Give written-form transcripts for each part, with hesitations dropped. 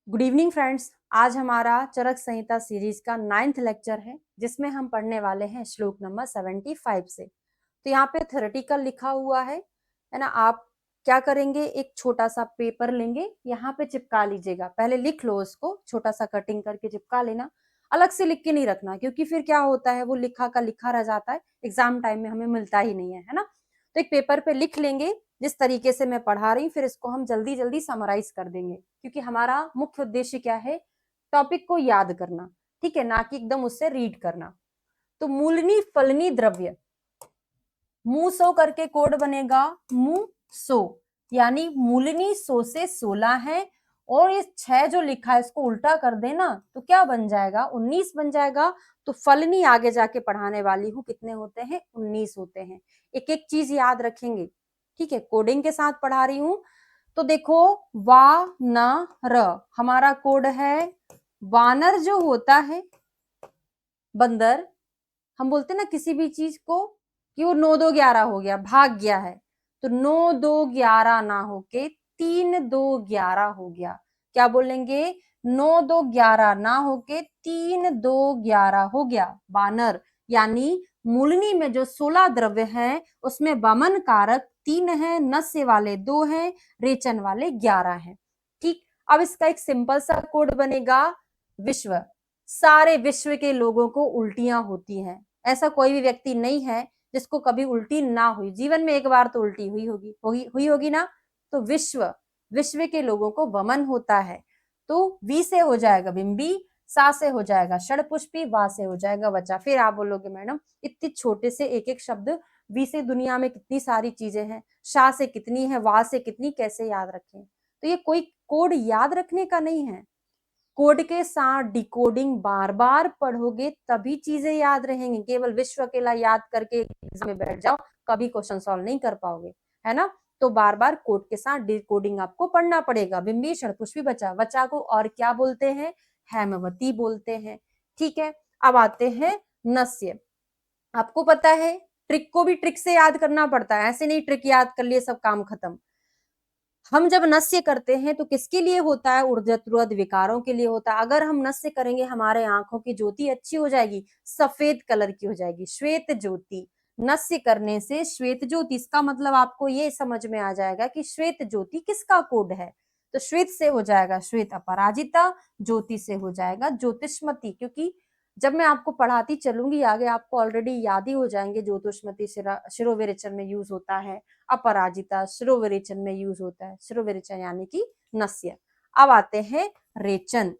Good evening friends. आज हमारा चरक संहिता series का 9th लेक्चर है, जिसमें हम पढ़ने वाले हैं श्लोक नंबर 75 से। तो यहाँ पे थ्योरेटिकल लिखा हुआ है ना। आप क्या करेंगे, एक छोटा सा पेपर लेंगे, यहाँ पे चिपका लीजिएगा। पहले लिख लो उसको, छोटा सा कटिंग करके चिपका लेना। अलग से लिख के नहीं रखना, क्योंकि फिर क्या होता है, वो लिखा का लिखा रह जाता है, एग्जाम टाइम में हमें मिलता ही नहीं है ना। तो एक पेपर पे लिख लेंगे जिस तरीके से मैं पढ़ा रही हूँ, फिर इसको हम जल्दी जल्दी समराइज कर देंगे, क्योंकि हमारा मुख्य उद्देश्य क्या है, टॉपिक को याद करना, ठीक है, ना कि एकदम उससे रीड करना। तो मूलनी फलनी द्रव्य, मु सो करके कोड बनेगा मु सो, यानी मूलनी सो से 16 है, और ये 6 जो लिखा है इसको उल्टा कर देना तो क्या बन जाएगा, 19 बन जाएगा। तो फलनी आगे जाके पढ़ाने वाली हूँ, कितने होते हैं, 19 होते हैं। एक एक चीज याद रखेंगे, ठीक है, कोडिंग के साथ पढ़ा रही हूँ। तो देखो, वा न र हमारा कोड है। वानर जो होता है, बंदर, हम बोलते ना किसी भी चीज को कि वो 9 2 11 हो गया, भाग गया है, तो 9 2 11 ना होके 3 2 11 हो गया। क्या बोलेंगे, 9 2 11 ना होके 3 2 11 हो गया। बानर, यानी मूलनी में जो 16 द्रव्य हैं उसमें वमन कारक 3 है, नस्य वाले 2 हैं, रेचन वाले 11 हैं। ठीक, अब इसका एक सिंपल सा कोड बनेगा। विश्व, सारे विश्व के लोगों को उल्टियां होती हैं, ऐसा कोई भी व्यक्ति नहीं है जिसको कभी उल्टी ना हुई, जीवन में एक बार तो उल्टी हुई होगी ना। तो विश्व, विश्व के लोगों को वमन होता है। तो वी से हो जाएगा बिंबी, सा से हो जाएगा षडपुष्पी, वा से हो जाएगा वचा। फिर आप बोलोगे मैडम इतने छोटे से एक एक शब्द, वी से दुनिया में कितनी सारी चीजें हैं, शा से कितनी है, वा से कितनी, कैसे याद रखें। तो ये कोई कोड याद रखने का नहीं है। कोड के साथ डिकोडिंग बार बार पढ़ोगे तभी चीजें याद रहेंगी। केवल विश्व अकेला याद करके एग्जाम में बैठ जाओ, कभी क्वेश्चन सॉल्व नहीं कर पाओगे, है ना। तो बार बार कोड के साथ डिकोडिंग आपको पढ़ना पड़ेगा। बिंबी षडपुष्पी वचा, वचा को और क्या बोलते हैं, हेमवती बोलते हैं। ठीक है, अब आते हैं नस्य। आपको पता है ट्रिक को भी ट्रिक से याद करना पड़ता है, ऐसे नहीं ट्रिक याद कर लिए सब काम खत्म। हम जब नस्य करते हैं तो किसके लिए होता है, ऊर्ध्वरोध विकारों के लिए होता है। अगर हम नस्य करेंगे हमारे आंखों की ज्योति अच्छी हो जाएगी, सफेद कलर की हो जाएगी, श्वेत ज्योति। नस्य करने से श्वेत ज्योति, इसका मतलब आपको ये समझ में आ जाएगा कि श्वेत ज्योति किसका कोड है। तो श्वेत से हो जाएगा श्वेत अपराजिता, ज्योति से हो जाएगा ज्योतिष्मती, क्योंकि जब मैं आपको पढ़ाती चलूंगी आगे आपको ऑलरेडी याद ही हो जाएंगे। ज्योतिष्मती शिरोविरेचन में यूज होता है, अपराजिता शिरोविरेचन में यूज होता है, शिरोविरेचन यानी कि नस्य। अब आते हैं रेचन,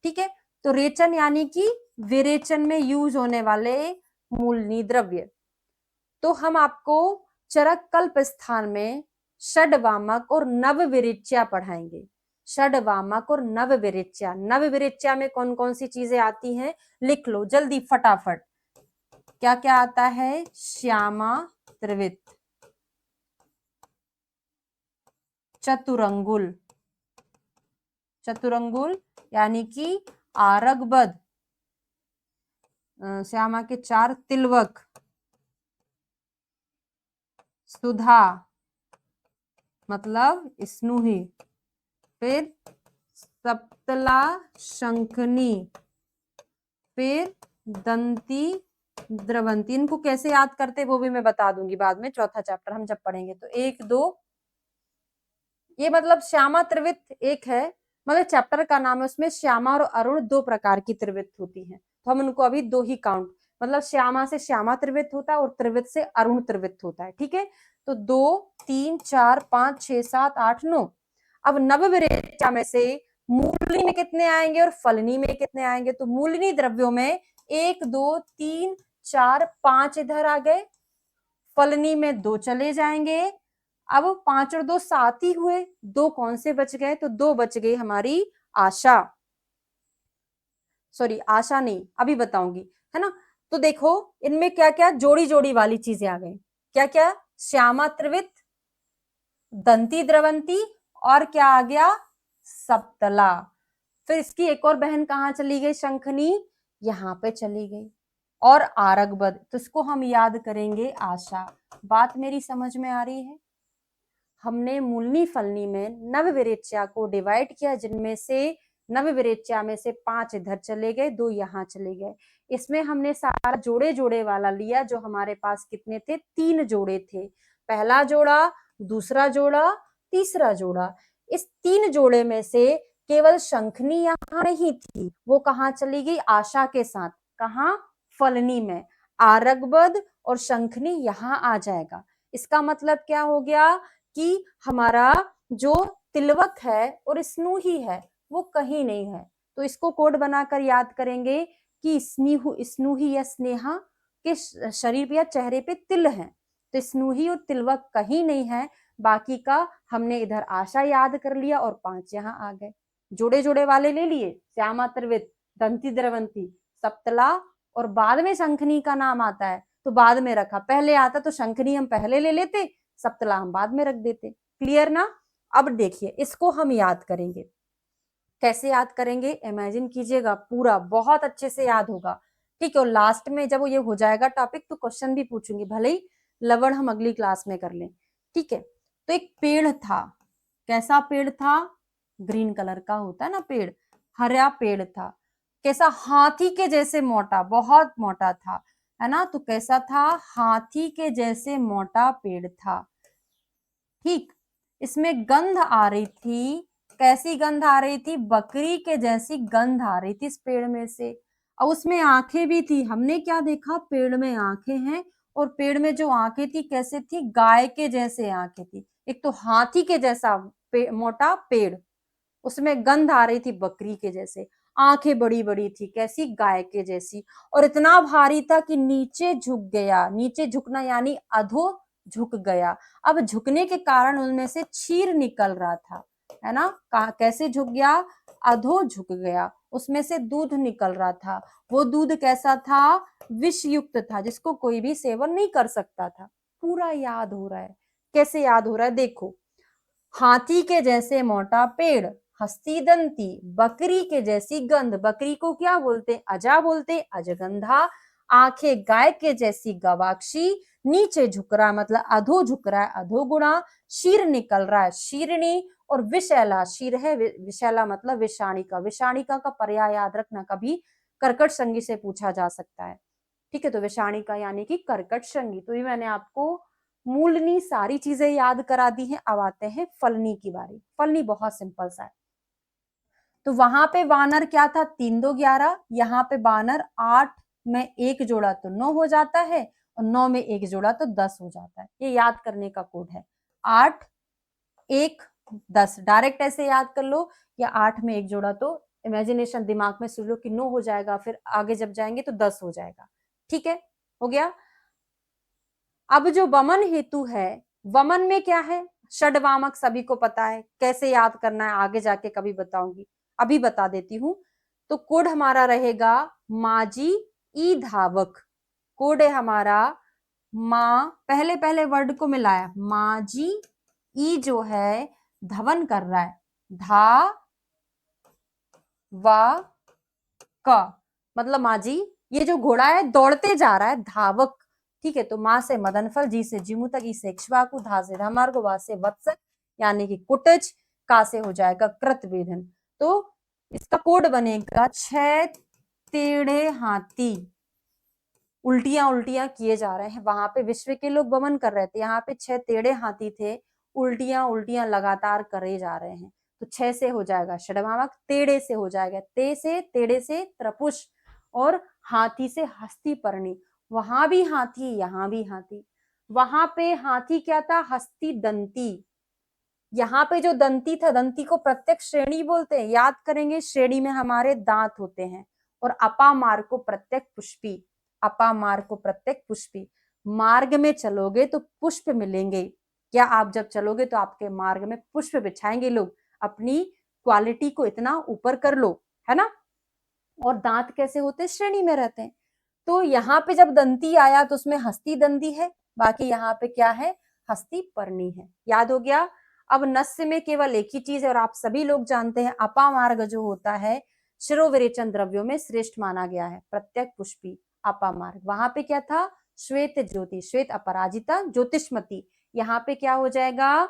ठीक है। तो रेचन यानी कि विरेचन में यूज होने वाले मूलनी द्रव्य। तो हम आपको चरक कल्प स्थान में षडवामक और नवविरेच्या पढ़ाएंगे। षडवामक और नवविरेच्या, नवविरेच्या में कौन कौन सी चीजें आती हैं, लिख लो जल्दी फटाफट। क्या क्या आता है, श्यामा त्रिवित, चतुरंगुल, चतुरंगुल यानी कि आरगबद, श्यामा के 4 तिलवक, सुधा मतलब स्नूही, फिर सप्तला शंखनी, फिर दंती द्रवंती। इनको कैसे याद करते वो भी मैं बता दूंगी बाद में, चौथा चैप्टर हम जब पढ़ेंगे। तो 1 2, ये मतलब श्यामा त्रिवित एक है, मतलब चैप्टर का नाम है, उसमें श्यामा और अरुण 2 प्रकार की त्रिवित होती हैं, तो हम उनको अभी 2 ही काउंट, मतलब श्यामा से श्यामा त्रिवित होता है और त्रिवित से अरुण त्रिवित होता है, ठीक है। तो 2 3 4 5 6 7 8 9। अब नवविरेचा में से मूलनी में कितने आएंगे और फलनी में कितने आएंगे, तो मूलनी द्रव्यों में 1 2 3 4 5 इधर आ गए, फलनी में 2 चले जाएंगे। अब 5 और 2 7 ही हुए, 2 कौन से बच गए, तो 2 बच गई हमारी आशा, सॉरी आशा नहीं, अभी बताऊंगी, है ना। तो देखो इनमें क्या क्या जोड़ी जोड़ी वाली चीजें आ गई, क्या क्या, श्यामा त्रिवित, दंती द्रवंती, और क्या आ गया, सप्तला। फिर इसकी एक और बहन कहाँ चली गई, शंखनी, यहाँ पे चली गई, और आरगबद, तो इसको हम याद करेंगे आशा। बात मेरी समझ में आ रही है। हमने मूलनी फलनी में नवविरेच्या को डिवाइड किया, जिनमें से नवविरेच्या में से 5 इधर चले गए, 2 यहाँ चले गए। इसमें हमने सारा जोड़े जोड़े वाला लिया, जो हमारे पास कितने थे, 3 जोड़े थे। पहला जोड़ा, दूसरा जोड़ा, तीसरा जोड़ा। इस 3 जोड़े में से केवल शंखनी यहाँ नहीं थी, वो कहाँ चली गई, आशा के साथ। कहाँ, फलनी में। आरगबद और शंखनी यहाँ आ जाएगा। इसका मतलब क्या हो गया कि हमारा जो तिलवक है और स्नूही है वो कहीं नहीं है। तो इसको कोड बनाकर याद करेंगे कि स्नूही या स्नेहा के शरीर या चेहरे पे तिल है, तो स्नूही और तिलवक कहीं नहीं है। बाकी का हमने इधर आशा याद कर लिया और 5 यहाँ आ गए। जोड़े जोड़े वाले ले लिए, श्यामा त्रिवित, दंती द्रवंती, सप्तला, और बाद में शंखनी का नाम आता है तो बाद में रखा। पहले आता तो शंखनी हम पहले ले लेते, सप्तला हम बाद में रख देते। क्लियर ना। अब देखिए इसको हम याद करेंगे। कैसे याद करेंगे, इमेजिन कीजिएगा, पूरा बहुत अच्छे से याद होगा। ठीक है, और लास्ट में जब ये हो जाएगा टॉपिक तो क्वेश्चन भी पूछूंगी, भले ही लवण हम अगली क्लास में कर लें। ठीक है, तो एक पेड़ था। कैसा पेड़ था, ग्रीन कलर का होता है ना पेड़, हरा पेड़ था। कैसा, हाथी के जैसे मोटा, बहुत मोटा था, है ना। तो कैसा था, हाथी के जैसे मोटा पेड़ था। ठीक, इसमें गंध आ रही थी। कैसी गंध आ रही थी, बकरी के जैसी गंध आ रही थी इस पेड़ में से। और उसमें आंखें भी थी। हमने क्या देखा, पेड़ में आंखें हैं, और पेड़ में जो आंखें थी कैसे थी, गाय के जैसे आंखें थी। एक तो हाथी के जैसा मोटा पेड़, उसमें गंध आ रही थी बकरी के जैसे, आंखें बड़ी बड़ी थी, कैसी, गाय के जैसी, और इतना भारी था कि नीचे झुक गया। नीचे झुकना यानी अधो झुक गया। अब झुकने के कारण उनमें से क्षीर निकल रहा था, है ना। कैसे झुक गया, अधो झुक गया, उसमें से दूध निकल रहा था। वो दूध कैसा था, विष युक्त था, जिसको कोई भी सेवन नहीं कर सकता था। पूरा याद हो रहा है। कैसे याद हो रहा है, देखो, हाथी के जैसे मोटा पेड़, हस्ती दंती, बकरी के जैसी गंध, बकरी को क्या बोलते, अजा बोलते, अजगंधा, आंखें गाय के जैसी गवाक्षी, नीचे झुक रहा मतलब अधो झुक रहा है, अधोगुणा, शीर निकल रहा है, शीरणी, और विशैला, शीर है, विशैला मतलब विषाणिका। विषाणिका का पर्याय याद रखना, कभी कर्कट संगी से पूछा जा सकता है। ठीक है, तो विषाणिका यानी कि कर्कट संगी। तो ये मैंने आपको मूलनी सारी चीजें याद करा दी हैं। अब आते हैं फलनी की बारी। फलनी बहुत सिंपल सा है। तो वहां पे बानर क्या था, 3 2 11, यहाँ पे बानर 8 में 1 जोड़ा तो 9 हो जाता है, और 9 में 1 जोड़ा तो 10 हो जाता है। ये याद करने का कोड है, 8 1 10। डायरेक्ट ऐसे याद कर लो, या 8 में 1 जोड़ा तो इमेजिनेशन दिमाग में सोच लो कि 9 हो जाएगा, फिर आगे जब जाएंगे तो 10 हो जाएगा। ठीक है, हो गया। अब जो वमन हेतु है, वमन में क्या है, षडवामक सभी को पता है। कैसे याद करना है आगे जाके कभी बताऊंगी, अभी बता देती हूँ। तो कोड हमारा रहेगा माजी ई धावक। कोड है हमारा माँ, पहले पहले वर्ड को मिलाया, माजी ई जो है धवन कर रहा है, धा वा क, मतलब माजी ये जो घोड़ा है दौड़ते जा रहा है, धावक। ठीक है, तो माँ से मदनफल, जी से जिमु तक, ई से इक्ष्वाकु, धा से धमार्ग, वा से वत्स यानी कि कुटज, का से हो जाएगा कृतवेधन। तो इसका कोड बनेगा 6 टेढ़े हाथी उल्टियां उल्टियां किए जा रहे हैं। वहां पे विश्व के लोग वमन कर रहे थे, यहाँ पे 6 टेढ़े हाथी थे, उल्टियां उल्टियां लगातार करे जा रहे हैं। तो 6 से हो जाएगा षडभावक, टेढ़े से हो जाएगा ते से, टेढ़े से त्रपुष, और हाथी से हस्ती पर्णी। वहां भी हाथी, यहाँ भी हाथी। वहां पे हाथी क्या था, हस्ती दंती। यहाँ पे जो दंती था, दंती को प्रत्येक श्रेणी बोलते हैं, याद करेंगे। श्रेणी में हमारे दांत होते हैं। और अपामार को प्रत्येक पुष्पी, अपामार को प्रत्येक पुष्पी। मार्ग में चलोगे तो पुष्प मिलेंगे। क्या आप जब चलोगे तो आपके मार्ग में पुष्प बिछाएंगे लोग। अपनी क्वालिटी को इतना ऊपर कर लो, है ना। और दांत कैसे होते, श्रेणी में रहते हैं। तो यहाँ पे जब दंती आया तो उसमें हस्ती दंती है, बाकी यहाँ पे क्या है, हस्ती पर्णी है। याद हो गया। अब नस्य में केवल एक ही चीज है, और आप सभी लोग जानते हैं, अपामार्ग जो होता है शिरोविरेचन द्रव्यों में श्रेष्ठ माना गया है, प्रत्येक पुष्पी अपामार्ग। वहां पे क्या था, श्वेत ज्योति, श्वेत अपराजिता ज्योतिषमती। यहाँ पे क्या हो जाएगा,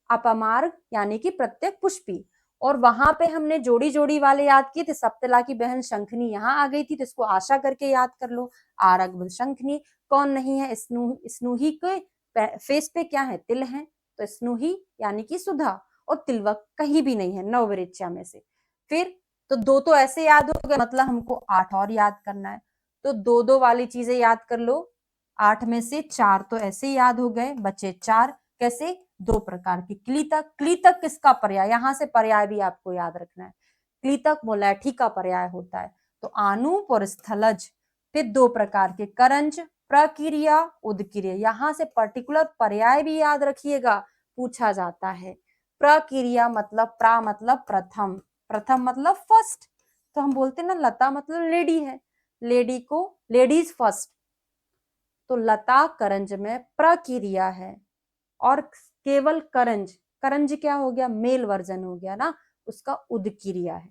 अपामार्ग यानी कि प्रत्येक पुष्पी। और वहां पे हमने जोड़ी जोड़ी वाले याद किए थे, सप्तला की बहन शंखनी यहाँ आ गई थी, तो इसको आशा करके याद कर लो। आरग शंखनी कौन नहीं है, स्नूही के फेस पे क्या है, तिल है, तो स्नूही यानी कि सुधा, और तिलवक कहीं भी नहीं है नववृक्षा में से। फिर तो दो तो ऐसे याद हो गए, मतलब हमको 8 और याद करना है, तो दो दो वाली चीजें याद कर लो। 8 में से 4 तो ऐसे याद हो गए, बचे 4 कैसे, 2 प्रकार की। क्लीतक, क्लीतक किसका पर्याय, यहां से पर्याय भी आपको याद रखना है। क्लीतक मोलैठी का पर्याय होता है, तो आनूप और स्थलज। फिर 2 प्रकार के करंज, प्रक्रिया उदक्रिया, यहां से पर्टिकुलर पर्याय भी याद रखिएगा, पूछा जाता है। प्रक्रिया मतलब प्रा मतलब प्रथम, प्रथम मतलब फर्स्ट, तो हम बोलते हैं ना लता मतलब लेडी है, लेडी को लेडीज फर्स्ट, तो लता करंज में प्रक्रिया है। और केवल करंज, करंज क्या हो गया, मेल वर्जन हो गया ना, उसका उदक्रिया है।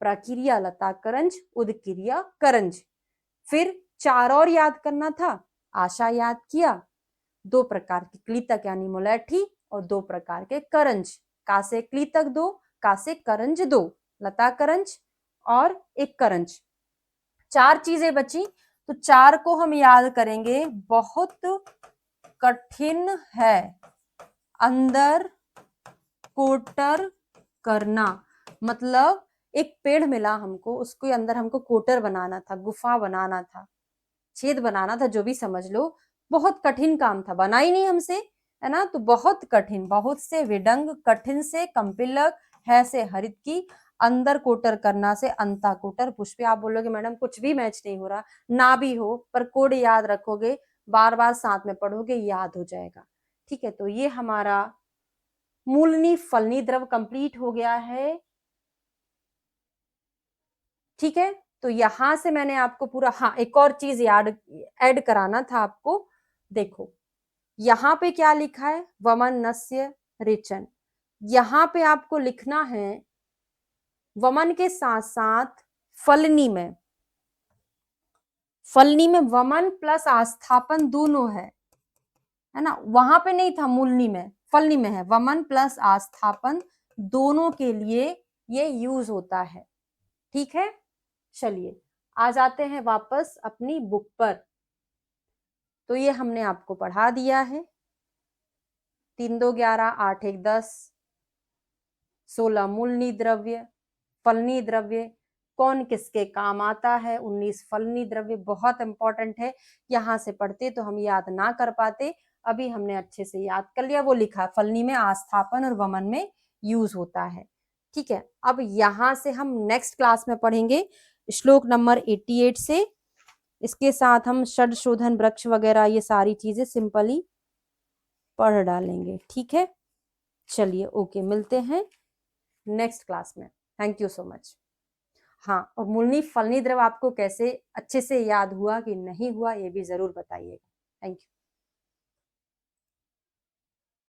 प्रक्रिया लता करंज, उदक्रिया करंज। फिर 4 और याद करना था, आशा याद किया, 2 प्रकार की क्लीतक यानी मुलैठी, और 2 प्रकार के करंज, का से क्लीतक 2, का से करंज 2, लता करंज और एक करंज। 4 चीजें बची, तो 4 को हम याद करेंगे, बहुत कठिन है अंदर कोटर करना। मतलब एक पेड़ मिला हमको, उसके अंदर हमको कोटर बनाना था, गुफा बनाना था, छेद बनाना था, जो भी समझ लो, बहुत कठिन काम था, बना ही नहीं हमसे, है ना, तो बहुत कठिन, बहुत से विडंग, कठिन से कंपिलक, है से हरित की, अंदर कोटर करना से अंता कोटर पुष्पे। आप बोलोगे मैडम कुछ भी मैच नहीं हो रहा, ना भी हो पर कोड याद रखोगे, बार बार साथ में पढ़ोगे, याद हो जाएगा। ठीक है, तो ये हमारा मूलनी फलनी द्रव कंप्लीट हो गया है। ठीक है, तो यहां से मैंने आपको पूरा, हाँ एक और चीज याद ऐड कराना था आपको, देखो यहाँ पे क्या लिखा है, वमन नस्य रेचन, यहाँ पे आपको लिखना है वमन के साथ साथ फलनी में, फलनी में वमन प्लस आस्थापन दोनों है ना, वहां पे नहीं था मूलनी में, फलनी में है, वमन प्लस आस्थापन दोनों के लिए ये यूज होता है। ठीक है, चलिए आ जाते हैं वापस अपनी बुक पर। तो ये हमने आपको पढ़ा दिया है, 3 2 11 8 1 10, 16 मूलनी द्रव्य, फलनी द्रव्य, कौन किसके काम आता है, 19 फलनी द्रव्य, बहुत इंपॉर्टेंट है, यहां से पढ़ते तो हम याद ना कर पाते, अभी हमने अच्छे से याद कर लिया, वो लिखा फलनी में आस्थापन और वमन में यूज होता है। ठीक है, अब यहां से हम नेक्स्ट क्लास में पढ़ेंगे श्लोक नंबर 88 से, इसके साथ हम षड शोधन वृक्ष वगैरह ये सारी चीजें सिंपली पढ़ डालेंगे। ठीक है, चलिए ओके, मिलते हैं नेक्स्ट क्लास में, थैंक यू सो मच। हाँ, और मूलनी फलनी द्रव आपको कैसे अच्छे से याद हुआ कि नहीं हुआ, ये भी जरूर बताइएगा। Thank you.